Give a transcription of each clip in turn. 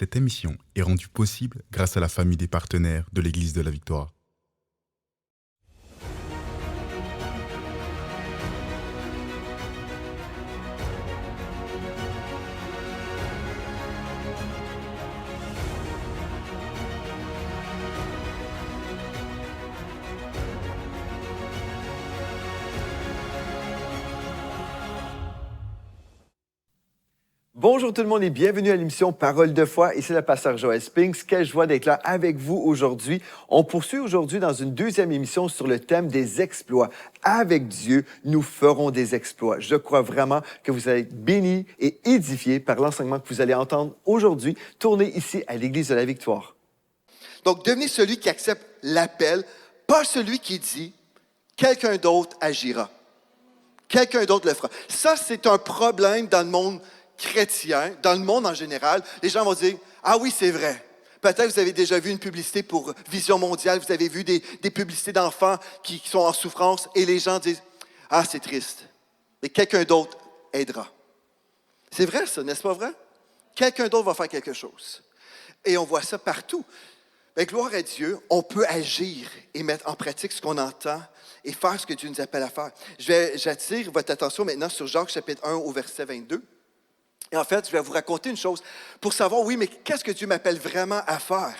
Cette émission est rendue possible grâce à la famille des partenaires de l'Église de la Victoire. Bonjour tout le monde et bienvenue à l'émission Parole de foi. Ici le pasteur Joël Spinks. Quelle joie d'être là avec vous aujourd'hui. On poursuit aujourd'hui dans une deuxième émission sur le thème des exploits. Avec Dieu, nous ferons des exploits. Je crois vraiment que vous allez être bénis et édifiés par l'enseignement que vous allez entendre aujourd'hui, tourné ici à l'Église de la Victoire. Donc, devenez celui qui accepte l'appel, pas celui qui dit « quelqu'un d'autre agira ». Quelqu'un d'autre le fera. Ça, c'est un problème dans le monde chrétien, dans le monde en général. Les gens vont dire « Ah oui, c'est vrai ». Peut-être que vous avez déjà vu une publicité pour Vision mondiale, vous avez vu des publicités d'enfants qui sont en souffrance et les gens disent « Ah, c'est triste, mais quelqu'un d'autre aidera ». C'est vrai ça, n'est-ce pas vrai? Quelqu'un d'autre va faire quelque chose. Et on voit ça partout. Mais gloire à Dieu, on peut agir et mettre en pratique ce qu'on entend et faire ce que Dieu nous appelle à faire. J'attire votre attention maintenant sur Jacques chapitre 1 au verset 22. Et en fait, je vais vous raconter une chose pour savoir, oui, mais qu'est-ce que Dieu m'appelle vraiment à faire?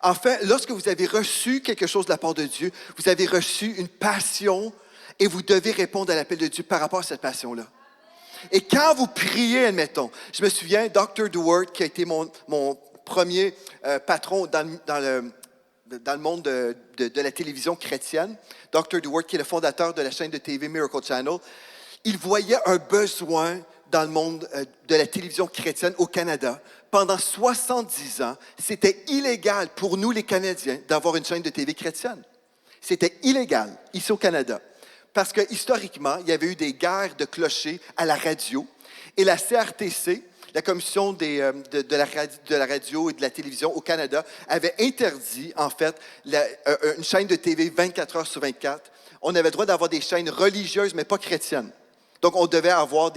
En fait, lorsque vous avez reçu quelque chose de la part de Dieu, vous avez reçu une passion et vous devez répondre à l'appel de Dieu par rapport à cette passion-là. Et quand vous priez, admettons, je me souviens, Dr. DeWart, qui a été mon premier patron dans le monde de la télévision chrétienne, Dr. DeWart, qui est le fondateur de la chaîne de TV Miracle Channel, il voyait un besoin dans le monde de la télévision chrétienne au Canada. Pendant 70 ans, c'était illégal pour nous, les Canadiens, d'avoir une chaîne de TV chrétienne. C'était illégal, ici au Canada. Parce que historiquement, il y avait eu des guerres de clochers à la radio. Et la CRTC, la Commission de la radio et de la télévision au Canada, avait interdit, en fait, une chaîne de TV 24 heures sur 24. On avait le droit d'avoir des chaînes religieuses, mais pas chrétiennes. Donc, on devait avoir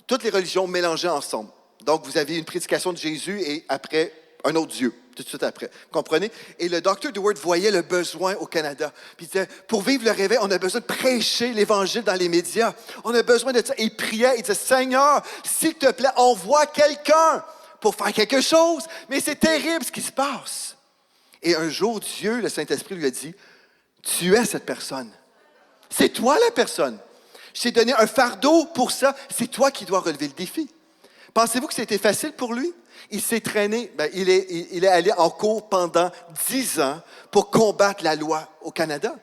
toutes les religions mélangées ensemble. Donc, vous avez une prédication de Jésus et après, un autre Dieu, tout de suite après. Vous comprenez? Et le Dr. DeWart voyait le besoin au Canada. Puis il disait, pour vivre le réveil, on a besoin de prêcher l'Évangile dans les médias. On a besoin de ça. Et il priait, il disait, Seigneur, s'il te plaît, envoie quelqu'un pour faire quelque chose. Mais c'est terrible ce qui se passe. Et un jour, Dieu, le Saint-Esprit, lui a dit, tu es cette personne. C'est toi la personne. Je t'ai donné un fardeau pour ça. C'est toi qui dois relever le défi. Pensez-vous que c'était facile pour lui? Il s'est traîné, il est allé en cours pendant 10 ans pour combattre la loi au Canada.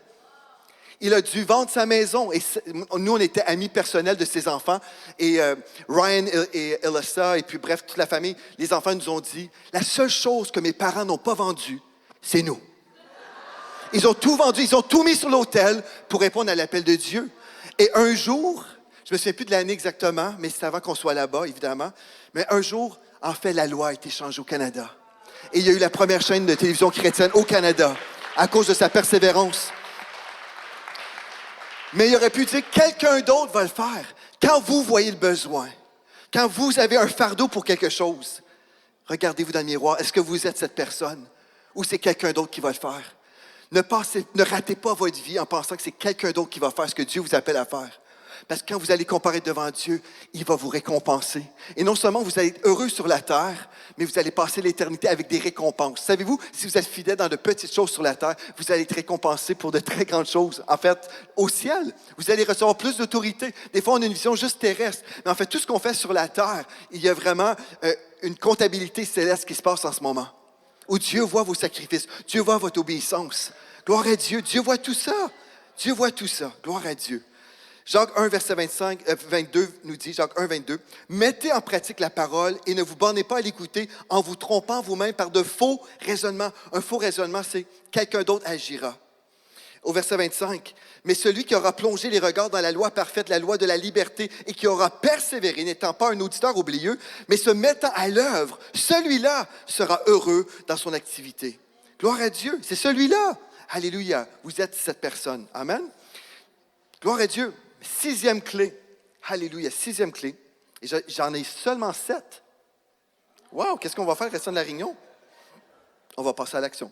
Il a dû vendre sa maison. Et nous, on était amis personnels de ses enfants. Et Ryan et Elissa, et puis bref, toute la famille, les enfants nous ont dit, la seule chose que mes parents n'ont pas vendue, c'est nous. Ils ont tout vendu, ils ont tout mis sur l'autel pour répondre à l'appel de Dieu. Et un jour, je ne me souviens plus de l'année exactement, mais c'est avant qu'on soit là-bas, évidemment. Mais un jour, en fait, la loi a été changée au Canada. Et il y a eu la première chaîne de télévision chrétienne au Canada à cause de sa persévérance. Mais il aurait pu dire, quelqu'un d'autre va le faire. Quand vous voyez le besoin, quand vous avez un fardeau pour quelque chose, regardez-vous dans le miroir. Est-ce que vous êtes cette personne ou c'est quelqu'un d'autre qui va le faire? Ne ratez pas votre vie en pensant que c'est quelqu'un d'autre qui va faire ce que Dieu vous appelle à faire. Parce que quand vous allez comparaître devant Dieu, il va vous récompenser. Et non seulement vous allez être heureux sur la terre, mais vous allez passer l'éternité avec des récompenses. Savez-vous, si vous êtes fidèle dans de petites choses sur la terre, vous allez être récompensé pour de très grandes choses. En fait, au ciel, vous allez recevoir plus d'autorité. Des fois, on a une vision juste terrestre. Mais en fait, tout ce qu'on fait sur la terre, il y a vraiment une comptabilité céleste qui se passe en ce moment. Où Dieu voit vos sacrifices, Dieu voit votre obéissance. Gloire à Dieu, Dieu voit tout ça. Dieu voit tout ça. Gloire à Dieu. Jacques 1, verset 22 nous dit, Jacques 1, 22, « Mettez en pratique la parole et ne vous bornez pas à l'écouter en vous trompant vous-même par de faux raisonnements. » Un faux raisonnement, c'est « quelqu'un d'autre agira ». Au verset 25, « Mais celui qui aura plongé les regards dans la loi parfaite, la loi de la liberté, et qui aura persévéré, n'étant pas un auditeur oublieux, mais se mettant à l'œuvre, celui-là sera heureux dans son activité. » Gloire à Dieu, c'est celui-là. Alléluia, vous êtes cette personne. Amen. Gloire à Dieu. 6e clé. Alléluia, 6e clé. Et j'en ai seulement 7. Wow, qu'est-ce qu'on va faire le restant de la réunion? On va passer à l'action.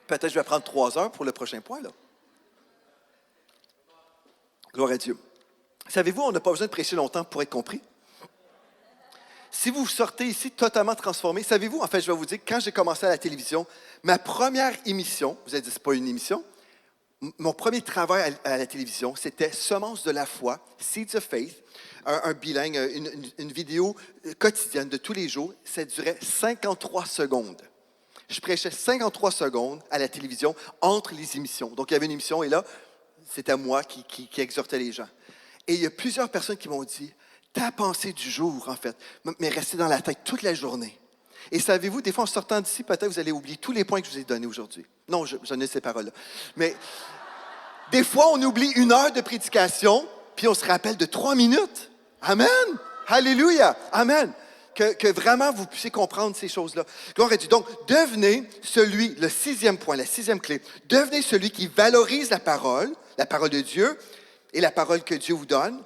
Peut-être que je vais prendre 3 heures pour le prochain point, là. Gloire à Dieu. Savez-vous, on n'a pas besoin de prêcher longtemps pour être compris. Si vous sortez ici totalement transformé, savez-vous, en fait, je vais vous dire, quand j'ai commencé à la télévision, ma première émission, vous allez dire, c'est pas une émission, mon premier travail à la télévision, c'était Semences de la foi, Seeds of Faith, un bilingue, une vidéo quotidienne de tous les jours. Ça durait 53 secondes. Je prêchais 53 secondes à la télévision entre les émissions. Donc, il y avait une émission et là, c'était moi qui exhortais les gens. Et il y a plusieurs personnes qui m'ont dit, ta pensée du jour, en fait, m'est restée dans la tête toute la journée. Et savez-vous, des fois, en sortant d'ici, peut-être vous allez oublier tous les points que je vous ai donnés aujourd'hui. Non, j'en ai ces paroles-là. Mais des fois, on oublie 1 heure de prédication, puis on se rappelle de 3 minutes. Amen! Alléluia! Amen! Que vraiment vous puissiez comprendre ces choses-là. Gloire à Dieu. Donc, devenez celui, le 6e point, la 6e clé, devenez celui qui valorise la parole de Dieu et la parole que Dieu vous donne,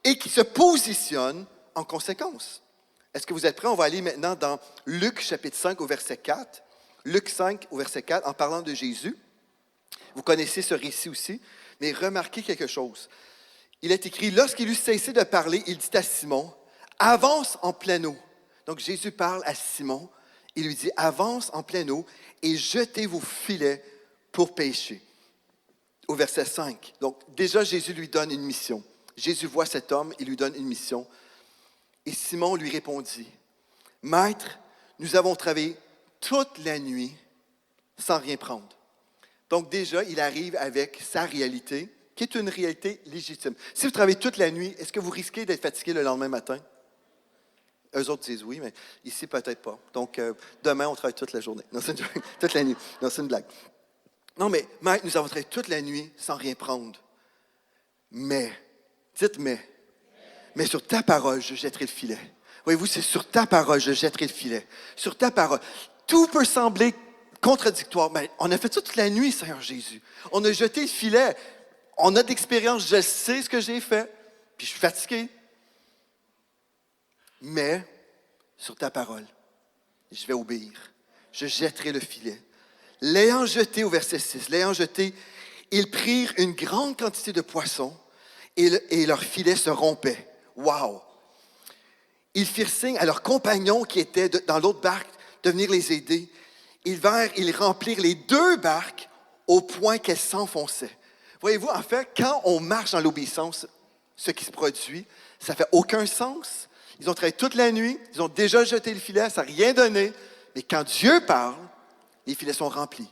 et qui se positionne en conséquence. Est-ce que vous êtes prêts? On va aller maintenant dans Luc chapitre 5 au verset 4. Luc 5 au verset 4, en parlant de Jésus. Vous connaissez ce récit aussi, mais remarquez quelque chose. Il est écrit, lorsqu'il eut cessé de parler, il dit à Simon, avance en pleine eau. Donc Jésus parle à Simon, il lui dit, avance en pleine eau et jetez vos filets pour pêcher. Au verset 5. Donc déjà Jésus lui donne une mission. Jésus voit cet homme, il lui donne une mission. Et Simon lui répondit, Maître, nous avons travaillé toute la nuit sans rien prendre. Donc déjà, il arrive avec sa réalité, qui est une réalité légitime. Si vous travaillez toute la nuit, est-ce que vous risquez d'être fatigué le lendemain matin? Eux autres disent oui, mais ici, peut-être pas. Donc, demain, on travaille toute la journée. Non, c'est une journée. Toute la nuit. Non, c'est une blague. Non, mais Maître, nous avons travaillé toute la nuit sans rien prendre. Mais, dites mais sur ta parole, je jetterai le filet. Voyez-vous, c'est sur ta parole, je jetterai le filet. Sur ta parole. Tout peut sembler contradictoire, mais on a fait ça toute la nuit, Seigneur Jésus. On a jeté le filet. On a d'expérience, je sais ce que j'ai fait, puis je suis fatigué. Mais, sur ta parole, je vais obéir. Je jetterai le filet. L'ayant jeté, au verset 6, l'ayant jeté, ils prirent une grande quantité de poissons et leur filet se rompait. Wow! Ils firent signe à leurs compagnons qui étaient dans l'autre barque de venir les aider. Ils remplirent les 2 barques au point qu'elles s'enfonçaient. Voyez-vous, en fait, quand on marche dans l'obéissance, ce qui se produit, ça ne fait aucun sens. Ils ont travaillé toute la nuit, ils ont déjà jeté le filet, ça n'a rien donné. Mais quand Dieu parle, les filets sont remplis.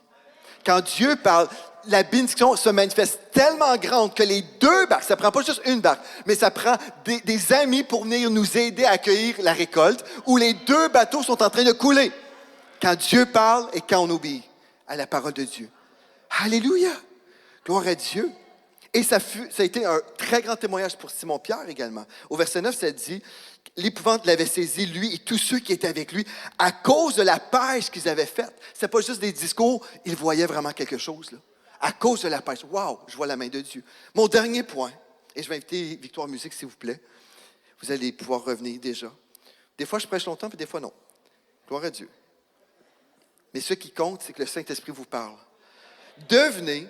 Quand Dieu parle, la bénédiction se manifeste tellement grande que les 2 barques, ça ne prend pas juste une barque, mais ça prend des amis pour venir nous aider à accueillir la récolte, où les 2 bateaux sont en train de couler. Quand Dieu parle et quand on obéit à la parole de Dieu. Alléluia! Gloire à Dieu! Et ça a été un très grand témoignage pour Simon-Pierre également. Au verset 9, ça dit, l'épouvante l'avait saisi, lui et tous ceux qui étaient avec lui, à cause de la pêche qu'ils avaient faite. Ce n'est pas juste des discours, ils voyaient vraiment quelque chose, là. À cause de la pêche. Wow, je vois la main de Dieu. Mon dernier point, et je vais inviter Victoire Musique, s'il vous plaît. Vous allez pouvoir revenir déjà. Des fois, je prêche longtemps, puis des fois, non. Gloire à Dieu. Mais ce qui compte, c'est que le Saint-Esprit vous parle. Devenez,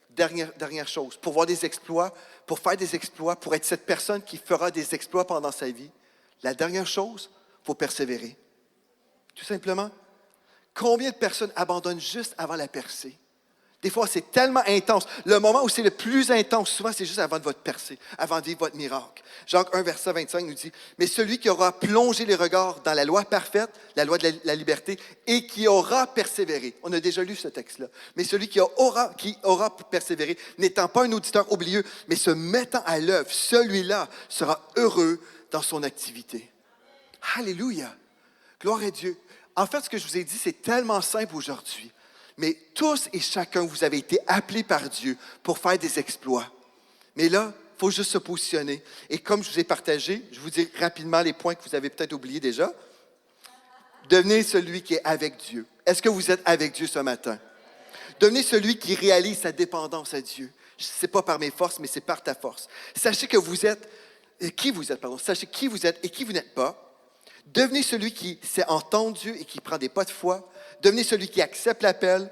dernière chose, pour voir des exploits, pour faire des exploits, pour être cette personne qui fera des exploits pendant sa vie, la dernière chose, il faut persévérer. Tout simplement. Combien de personnes abandonnent juste avant la percée? Des fois, c'est tellement intense. Le moment où c'est le plus intense, souvent, c'est juste avant de votre percée, avant de vivre votre miracle. Jacques 1, verset 25 nous dit, « Mais celui qui aura plongé les regards dans la loi parfaite, la loi de la liberté, et qui aura persévéré. » On a déjà lu ce texte-là. « Mais celui qui aura persévéré, n'étant pas un auditeur oublieux, mais se mettant à l'œuvre, celui-là sera heureux dans son activité. » Alléluia! Gloire à Dieu. En fait, ce que je vous ai dit, c'est tellement simple aujourd'hui. Mais tous et chacun, vous avez été appelés par Dieu pour faire des exploits. Mais là, il faut juste se positionner. Et comme je vous ai partagé, je vous dis rapidement les points que vous avez peut-être oubliés déjà. Devenez celui qui est avec Dieu. Est-ce que vous êtes avec Dieu ce matin? Devenez celui qui réalise sa dépendance à Dieu. Ce n'est pas par mes forces, mais c'est par ta force. Sachez que vous êtes, qui vous êtes, pardon. Sachez qui vous êtes et qui vous n'êtes pas. Devenez celui qui s'est entendu et qui prend des pas de foi. Devenez celui qui accepte l'appel.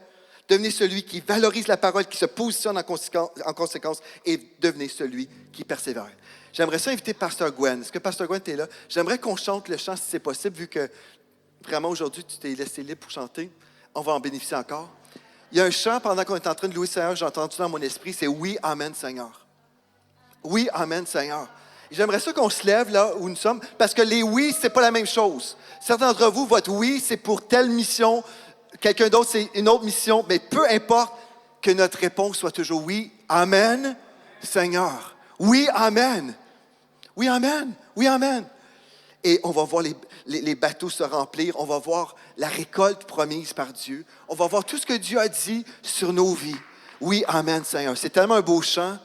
Devenez celui qui valorise la parole, qui se positionne en conséquence. Et devenez celui qui persévère. J'aimerais ça inviter Pasteur Gwen. Est-ce que Pasteur Gwen est là? J'aimerais qu'on chante le chant si c'est possible, vu que vraiment aujourd'hui tu t'es laissé libre pour chanter. On va en bénéficier encore. Il y a un chant pendant qu'on est en train de louer le Seigneur, j'ai entendu dans mon esprit, c'est « Oui, Amen, Seigneur ». Oui, Amen, Seigneur. Et j'aimerais ça qu'on se lève là où nous sommes, parce que les oui, c'est pas la même chose. Certains d'entre vous, votre oui, c'est pour telle mission, quelqu'un d'autre, c'est une autre mission, mais peu importe que notre réponse soit toujours oui, Amen, Seigneur. Oui, Amen. Oui, Amen. Oui, Amen. Et on va voir les bateaux se remplir, on va voir la récolte promise par Dieu, on va voir tout ce que Dieu a dit sur nos vies. Oui, Amen, Seigneur. C'est tellement un beau chant.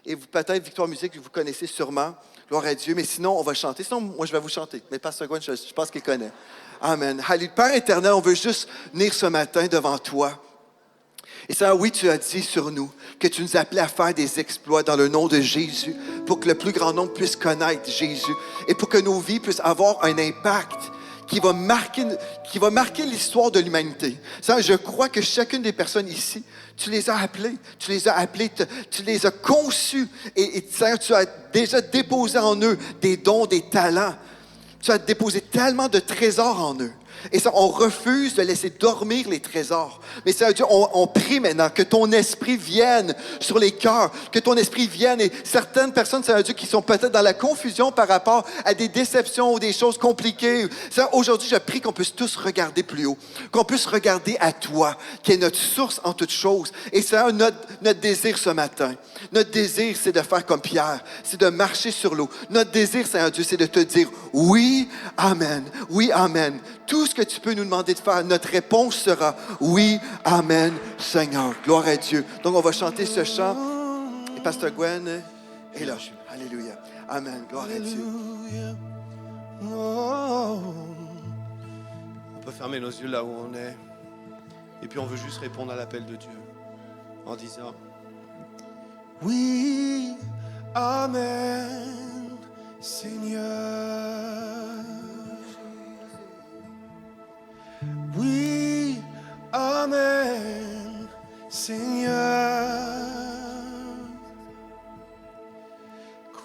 Et vous, peut-être, Victoire Musique, vous connaissez sûrement. Gloire à Dieu. Mais sinon, on va chanter. Sinon, moi, je vais vous chanter. Mais Pasteur Gwen, je pense qu'il connaît. Amen. Alléluia. Père éternel, on veut juste venir ce matin devant toi. Et Seigneur, oui, tu as dit sur nous que tu nous appelais à faire des exploits dans le nom de Jésus pour que le plus grand nombre puisse connaître Jésus et pour que nos vies puissent avoir un impact qui va marquer l'histoire de l'humanité. Seigneur, je crois que chacune des personnes ici, tu les as appelées, tu les as conçues et Seigneur, tu as déjà déposé en eux des dons, des talents. Tu as déposé tellement de trésors en eux. Et ça, on refuse de laisser dormir les trésors. Mais Seigneur Dieu, on prie maintenant que ton esprit vienne sur les cœurs, que ton esprit vienne. Et certaines personnes, Seigneur Dieu, qui sont peut-être dans la confusion par rapport à des déceptions ou des choses compliquées. Seigneur, aujourd'hui, je prie qu'on puisse tous regarder plus haut, qu'on puisse regarder à toi, qui est notre source en toutes choses. Et Seigneur, notre désir ce matin, notre désir, c'est de faire comme Pierre, c'est de marcher sur l'eau. Notre désir, Seigneur Dieu, c'est de te dire oui, Amen, oui, Amen. Tout ce que tu peux nous demander de faire, notre réponse sera oui, Amen, Seigneur. Gloire à Dieu. Donc, on va chanter ce chant. Et Pasteur Gwen est là. Alléluia. Amen. Gloire à Dieu. On peut fermer nos yeux là où on est. Et puis, on veut juste répondre à l'appel de Dieu en disant oui, Amen, Seigneur. Oui, Amen, Seigneur.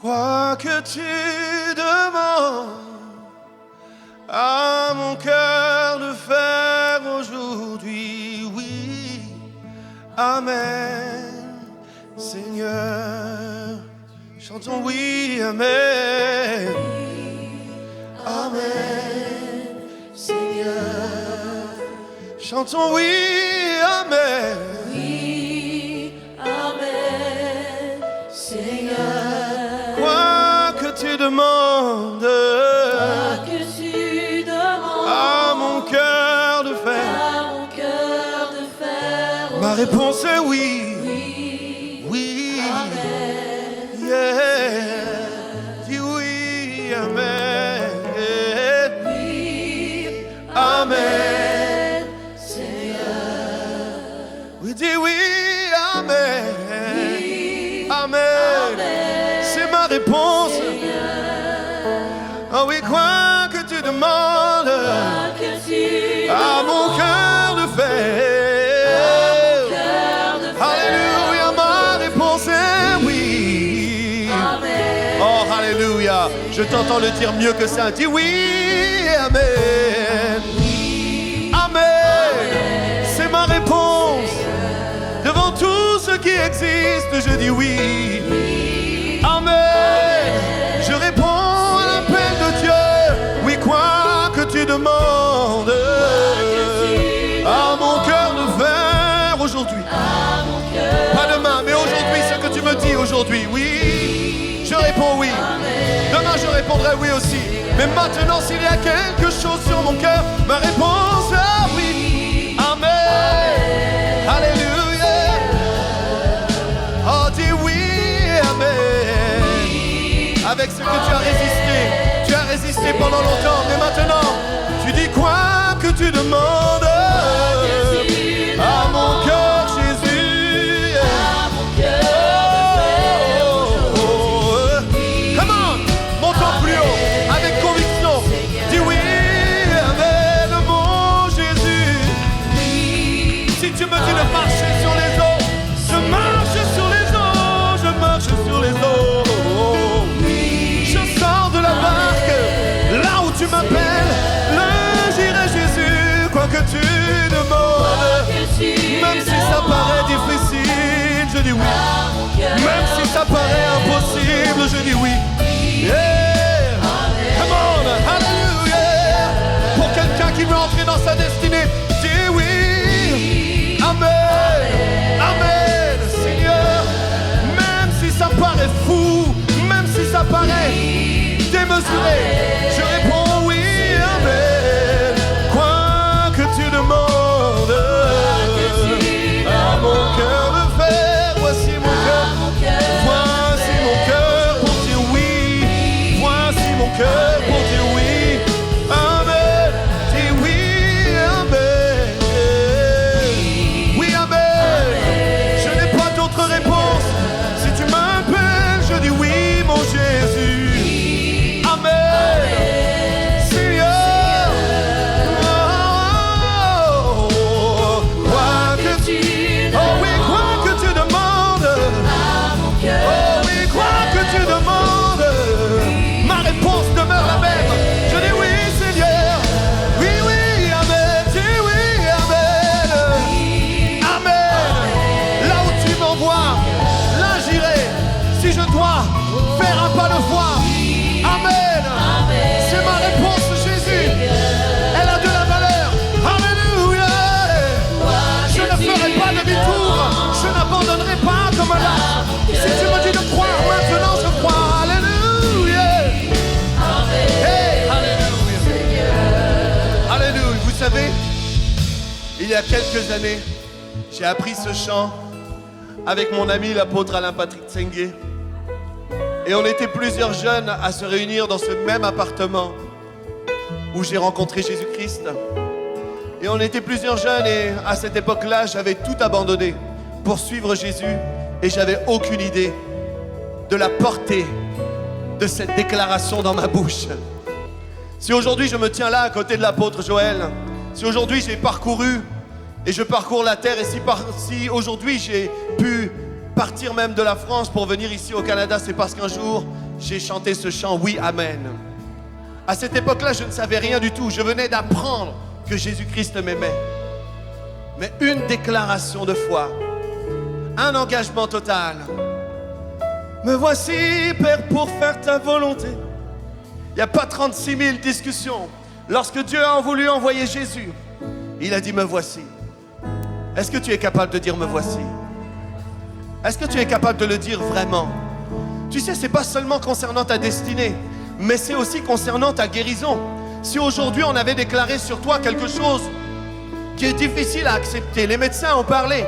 Quoi que tu demandes à mon cœur de faire aujourd'hui, oui, Amen, Seigneur. Chantons oui, Amen, Amen, Seigneur. Chantons oui, Amen. Oui, Amen, Seigneur. Quoi que tu demandes Quoi que tu demandes à mon cœur de faire, à mon cœur de faire, ma réponse est oui. oui, Oui, Amen, yeah. Dis oui, Amen. oui, Amen. Oui, dis oui, Amen. oui, Amen. C'est ma réponse. Ah oui, quoi que tu demandes quoi que tu à mon demandes cœur de faire. cœur de faire, Alléluia, ma réponse est oui. Amen, Oh, Alléluia. Je t'entends le dire mieux que ça. Dis oui, Amen. Amen. C'est ma réponse. Devant tout ce qui existe, je dis oui. Amen. Je réponds à l'appel de Dieu. Oui, quoi que tu demandes à mon cœur de faire aujourd'hui. à mon cœur, Pas demain, mais aujourd'hui, ce que tu me dis aujourd'hui, oui. Je réponds oui. Demain, je répondrai oui aussi. Mais maintenant, s'il y a quelque chose sur mon cœur, ma réponse est oui. Amen. Alléluia. Oh, dis oui, Amen. Avec ce que tu as résisté pendant longtemps. Mais maintenant, tu dis quoi que tu demandes à mon cœur, Jésus. à mon cœur de faire, Come on, montons plus haut, avec conviction. Dis oui, ça paraît impossible, je dis oui. Yeah. Come on, hallelujah. Pour quelqu'un qui veut entrer dans sa destinée, dis oui. Amen, amen, Seigneur. Même si ça paraît fou, même si ça paraît démesuré, je réponds oui, amen. Quoi que tu demandes à mon cœur de faire, voici mon cœur. Voici mon cœur pour dire oui. Voici mon cœur pour dire oui. Amen. Dis oui, amen. Oui, amen. Je n'ai pas d'autre réponse. Si tu m'appelles, je dis oui, mon Jésus. Amen. Seigneur. Oh, quoi que tu demandes. Oh oui, quoi que tu demandes. Oh oui, quoi que tu demandes. Ma réponse demeure la même. Je dis oui, Seigneur. Oui, oui, amen. Dis oui, amen. Amen. Là où tu m'envoies, là j'irai. Si je dois faire un pas de foi, amen. C'est ma réponse, Jésus. Elle a de la valeur. Alléluia. Je ne ferai pas demi-tour. Je n'abandonnerai pas comme un lâche. Si tu me dis de croire, maintenant je crois. Alléluia. Hey, alléluia. Alléluia. Vous savez, il y a quelques années, j'ai appris ce chant avec mon ami l'apôtre Alain Patrick Tsengue. Et on était plusieurs jeunes à se réunir dans ce même appartement où j'ai rencontré Jésus-Christ. Et on était plusieurs jeunes et à cette époque-là, j'avais tout abandonné pour suivre Jésus et j'avais aucune idée de la portée de cette déclaration dans ma bouche. Si aujourd'hui je me tiens là à côté de l'apôtre Joël, si aujourd'hui j'ai parcouru et je parcours la terre et si aujourd'hui j'ai pu partir même de la France pour venir ici au Canada, c'est parce qu'un jour j'ai chanté ce chant, oui, amen. À cette époque-là, je ne savais rien du tout. Je venais d'apprendre que Jésus-Christ m'aimait. Mais une déclaration de foi, un engagement total. Me voici, Père, pour faire ta volonté. Il n'y a pas 36 000 discussions. Lorsque Dieu a voulu envoyer Jésus, il a dit, me voici. Est-ce que tu es capable de dire, me voici? Est-ce que tu es capable de le dire vraiment? Tu sais, c'est pas seulement concernant ta destinée, mais c'est aussi concernant ta guérison. Si aujourd'hui on avait déclaré sur toi quelque chose qui est difficile à accepter, les médecins ont parlé.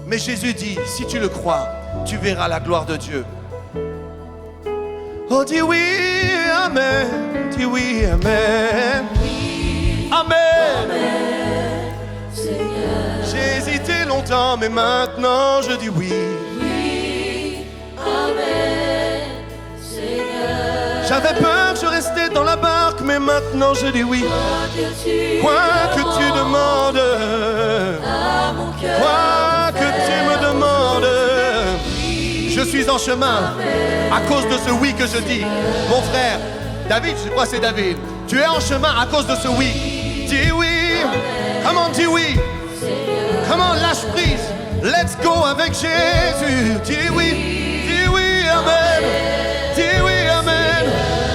Mais Jésus dit, si tu le crois, tu verras la gloire de Dieu. Oh, dis oui, amen. Dis oui, amen. Amen. J'ai hésité longtemps, mais maintenant je dis oui. J'avais peur, je restais dans la barque, mais maintenant je dis oui. Quoi que tu demandes, quoi que tu me demandes, je suis en chemin à cause de ce oui que je dis. Mon frère, David, je crois que c'est David, tu es en chemin à cause de ce oui. Dis oui, comment dis oui. Comment lâche prise. Let's go avec Jésus. Dis oui, amen. Dis oui, amen.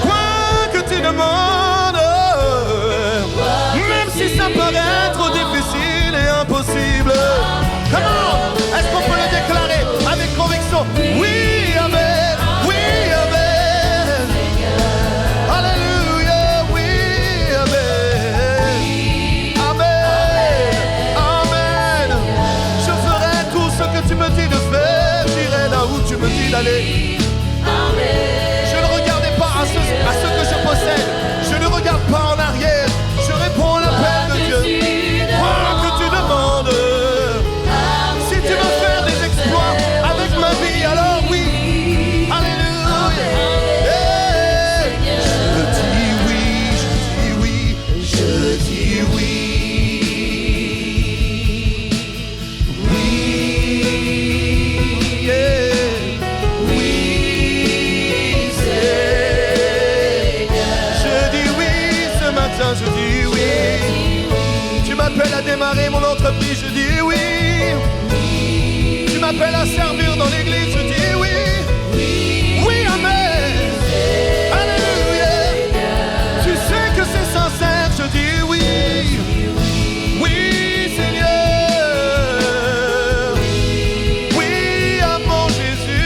Quoi que tu demandes, même si ça paraît trop difficile et impossible. Comment est-ce qu'on peut le déclarer avec conviction? Oui, amen. Oui, amen. Alléluia, oui, amen. Amen. Je ferai tout ce que tu me dis de faire. J'irai là où tu me dis d'aller. Je ne regardais pas à ce que je possède. Je ne regarde pas en arrière. Je réponds à l'appel de Dieu. Quoi que tu demandes. Si tu veux faire des exploits avec ma vie, alors oui. Alléluia. Je dis oui, je dis oui. Oui, yeah. Oui, Seigneur. Je dis oui ce matin, je dis oui. Tu m'appelles à démarrer mon entreprise, je dis oui. Tu m'appelles à servir dans l'église, je dis oui. Oui, amen. Alléluia. Tu sais que c'est sincère, je dis oui. Oui, Seigneur. Oui, à mon Jésus.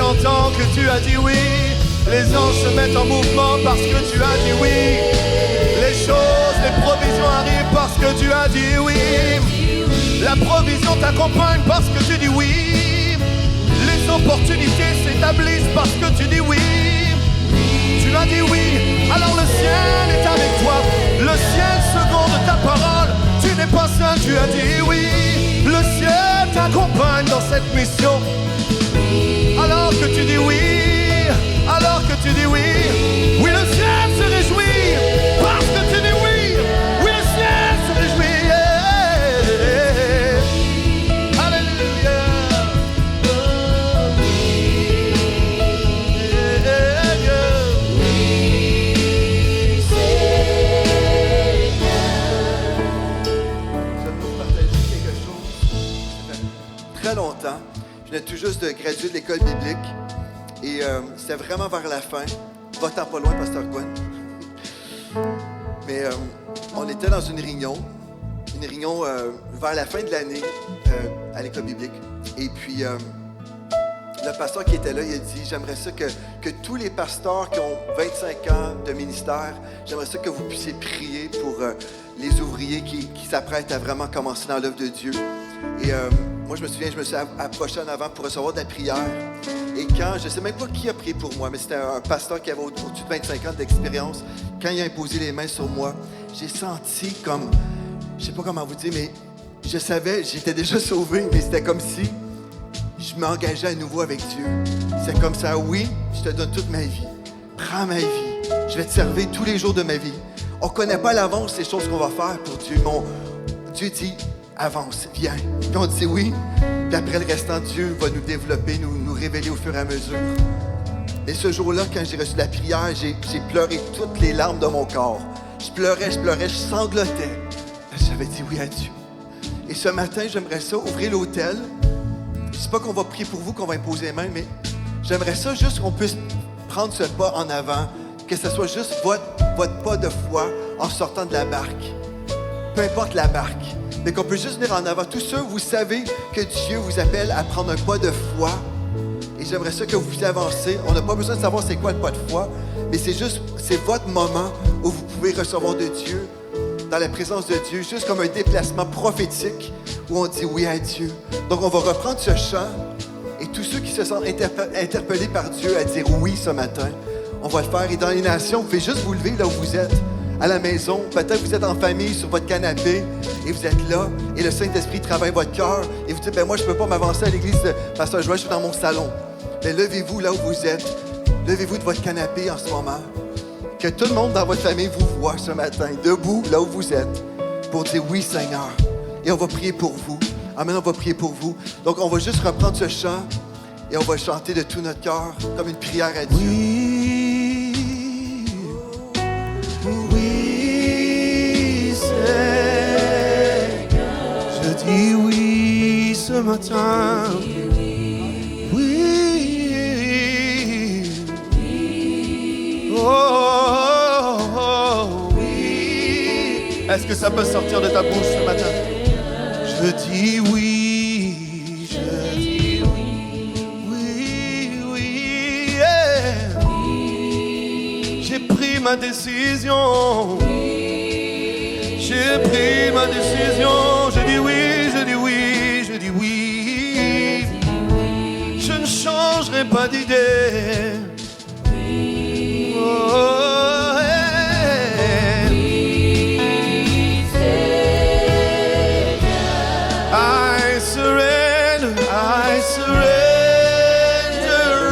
Entend que tu as dit oui. Les anges se mettent en mouvement parce que tu as dit oui. Les choses, les provisions arrivent parce que tu as dit oui. La provision t'accompagne parce que tu dis oui. Les opportunités s'établissent parce que tu dis oui. Tu as dit oui, alors le ciel est avec toi. Le ciel seconde ta parole. Tu n'es pas seul, tu as dit oui. Le ciel t'accompagne dans cette mission. Alors que tu dis oui, alors que tu dis oui, oui le ciel se réjouit, parce que tu dis oui, oui le ciel se réjouit, yeah. Alléluia. Je vais vous partager quelque chose. Ça fait très longtemps. Je venais tout juste de graduer de l'école biblique et c'était vraiment vers la fin. Va-t'en pas loin, Pasteur Gwen. Mais on était dans une réunion vers la fin de l'année à l'école biblique. Et puis, le pasteur qui était là, il a dit, j'aimerais ça que tous les pasteurs qui ont 25 ans de ministère, j'aimerais ça que vous puissiez prier pour les ouvriers qui s'apprêtent à vraiment commencer dans l'œuvre de Dieu. Et moi, je me souviens, je me suis approché en avant pour recevoir de la prière. Et quand, je ne sais même pas qui a prié pour moi, mais c'était un pasteur qui avait au-dessus de 25 ans d'expérience. Quand il a imposé les mains sur moi, j'ai senti comme, je ne sais pas comment vous dire, mais je savais, j'étais déjà sauvé, mais c'était comme si je m'engageais à nouveau avec Dieu. C'est comme ça, oui, je te donne toute ma vie. Prends ma vie. Je vais te servir tous les jours de ma vie. On ne connaît pas à l'avance les choses qu'on va faire pour Dieu, mais Dieu dit, avance, viens. Puis on dit oui. Puis après le restant, Dieu va nous développer, nous révéler au fur et à mesure. Et ce jour-là, quand j'ai reçu la prière, j'ai pleuré toutes les larmes de mon corps. Je pleurais, je sanglotais. J'avais dit oui à Dieu. Et ce matin, j'aimerais ça, ouvrir l'autel. Je ne dis pas qu'on va prier pour vous, qu'on va imposer les mains, mais j'aimerais ça juste qu'on puisse prendre ce pas en avant, que ce soit juste votre pas de foi en sortant de la barque. Peu importe la barque. Mais qu'on peut juste venir en avant. Tous ceux, vous savez que Dieu vous appelle à prendre un pas de foi. Et j'aimerais ça que vous puissiez avancer. On n'a pas besoin de savoir c'est quoi le pas de foi, mais c'est votre moment où vous pouvez recevoir de Dieu, dans la présence de Dieu, juste comme un déplacement prophétique où on dit oui à Dieu. Donc on va reprendre ce chant et tous ceux qui se sentent interpellés par Dieu à dire oui ce matin, on va le faire. Et dans les nations, vous pouvez juste vous lever là où vous êtes. À la maison, peut-être vous êtes en famille, sur votre canapé, et vous êtes là, et le Saint-Esprit travaille votre cœur, et vous dites, moi, je ne peux pas m'avancer à l'église de Pasteur Joël, je suis dans mon salon. Mais levez-vous là où vous êtes, levez-vous de votre canapé en ce moment, que tout le monde dans votre famille vous voit ce matin, debout là où vous êtes, pour dire oui, Seigneur, et on va prier pour vous. Amen, on va prier pour vous. Donc, on va juste reprendre ce chant, et on va chanter de tout notre cœur, comme une prière à Dieu. Je dis oui ce matin. Oui. Oh, oui. Est-ce que ça peut sortir de ta bouche ce matin? Je dis oui. Je dis oui. Oui, oui. Yeah. J'ai pris ma décision. J'ai pris ma décision, je dis oui, je dis oui, je dis oui. Je ne changerai pas d'idée. Oh, hey. I surrender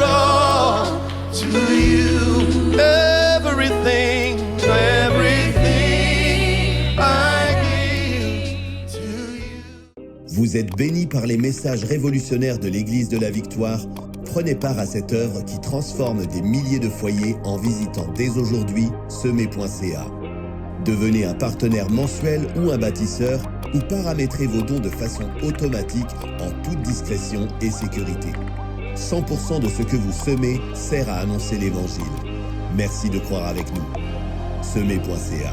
all to you. Everything, Vous êtes bénis par les messages révolutionnaires de l'Église de la Victoire. Prenez part à cette œuvre qui transforme des milliers de foyers en visitant dès aujourd'hui semer.ca. Devenez un partenaire mensuel ou un bâtisseur ou paramétrez vos dons de façon automatique en toute discrétion et sécurité. 100% de ce que vous semez sert à annoncer l'Évangile. Merci de croire avec nous. Semer.ca